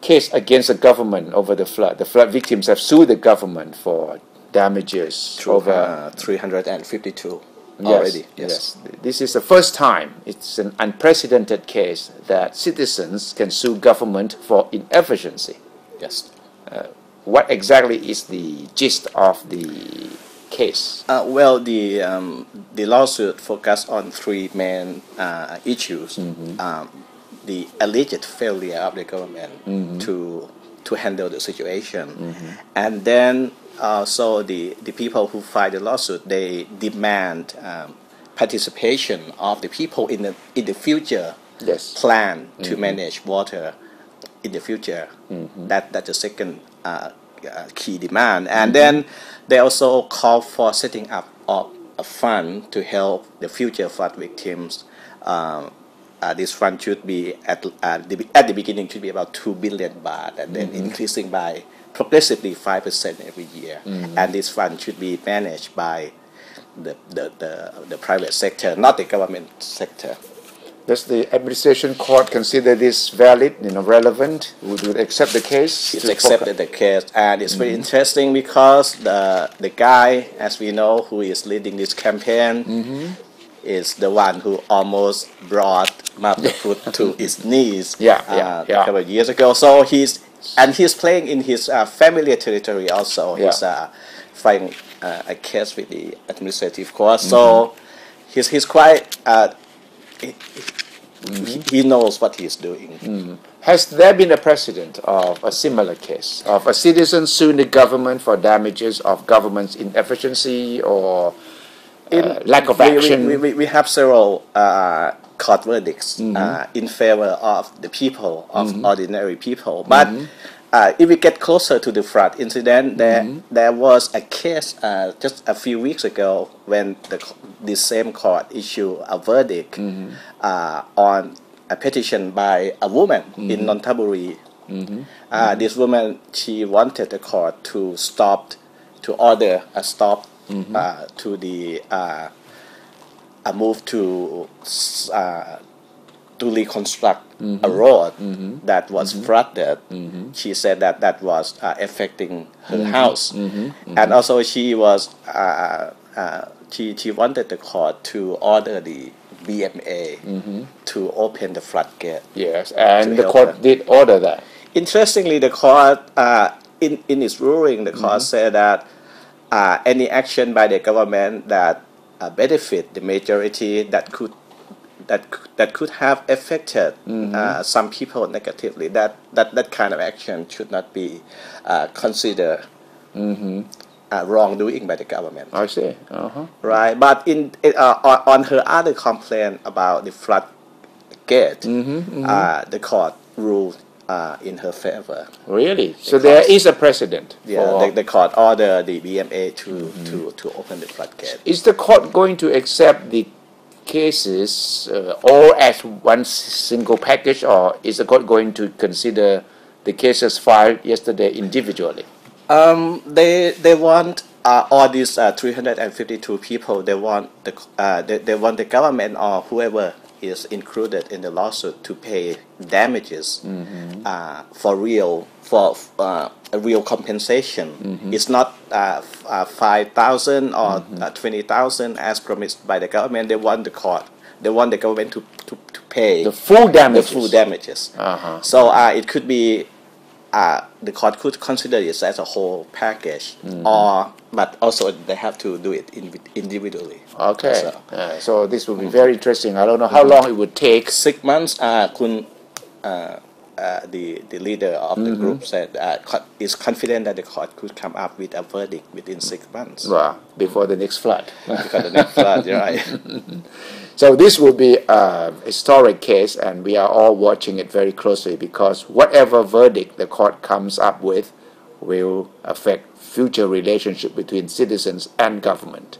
case against the government over the flood. The flood victims have sued the government for damages over 352 yes, already. Yes. This is the first time. It's an unprecedented case that citizens can sue government for inefficiency. Yes. What exactly is the gist of the case? Well, the lawsuit focused on three main issues. The alleged failure of the government to handle the situation, and then also the people who filed the lawsuit, they demand participation of the people in the future plan to manage water in the future. That's the second key demand, and then they also call for setting up of a fund to help the future flood victims. This fund should be at the beginning should be about 2 billion baht, and then increasing by progressively 5% every year. And this fund should be managed by the private sector, not the government sector. Does the administration court consider this valid, relevant? Would you accept the case? It's accepted the case, and it's very interesting because the guy, as we know, who is leading this campaign, is the one who almost brought Maputput to his knees a couple of years ago. So he's playing in his familiar territory also. He's fighting a case with the administrative court. So he's quite. He knows what he's doing. Has there been a precedent of a similar case of a citizen suing the government for damages of government's inefficiency or lack of action? We have several court verdicts in favor of the people, of ordinary people. But if we get closer to the flood incident, there was a case just a few weeks ago when the same court issued a verdict on a petition by a woman in Nonthaburi. This woman, she wanted the court to order a stop to the a move to reconstruct a road that was flooded. She said that was affecting her house, and also she was she wanted the court to order the BMA to open the floodgate. Yes, and the court did order that. Interestingly, the court in its ruling, the court said that any action by the government that benefit the majority that could have affected some people negatively, that kind of action should not be considered wrongdoing by the government. I see. Right, but on her other complaint about the floodgate, the court ruled in her favor. Really? So there is a precedent. Yeah, the court ordered the BMA to open the floodgate. Is the court going to accept the cases all as one single package, or is the court going to consider the cases filed yesterday individually? They want all these 352 people. They want the government or whoever is included in the lawsuit to pay damages for a real compensation. It's not 5,000 or 20,000 as promised by the government. They want the government to pay the full damages. The full damages. So it could be the court could consider it as a whole package, but also they have to do it individually. Okay, so this will be very interesting. I don't know how long it would take. 6 months. The leader of the group said is confident that the court could come up with a verdict within 6 months. Wow, before the next flood. Before the next flood, right. So this will be a historic case, and we are all watching it very closely because whatever verdict the court comes up with will affect future relationship between citizens and government.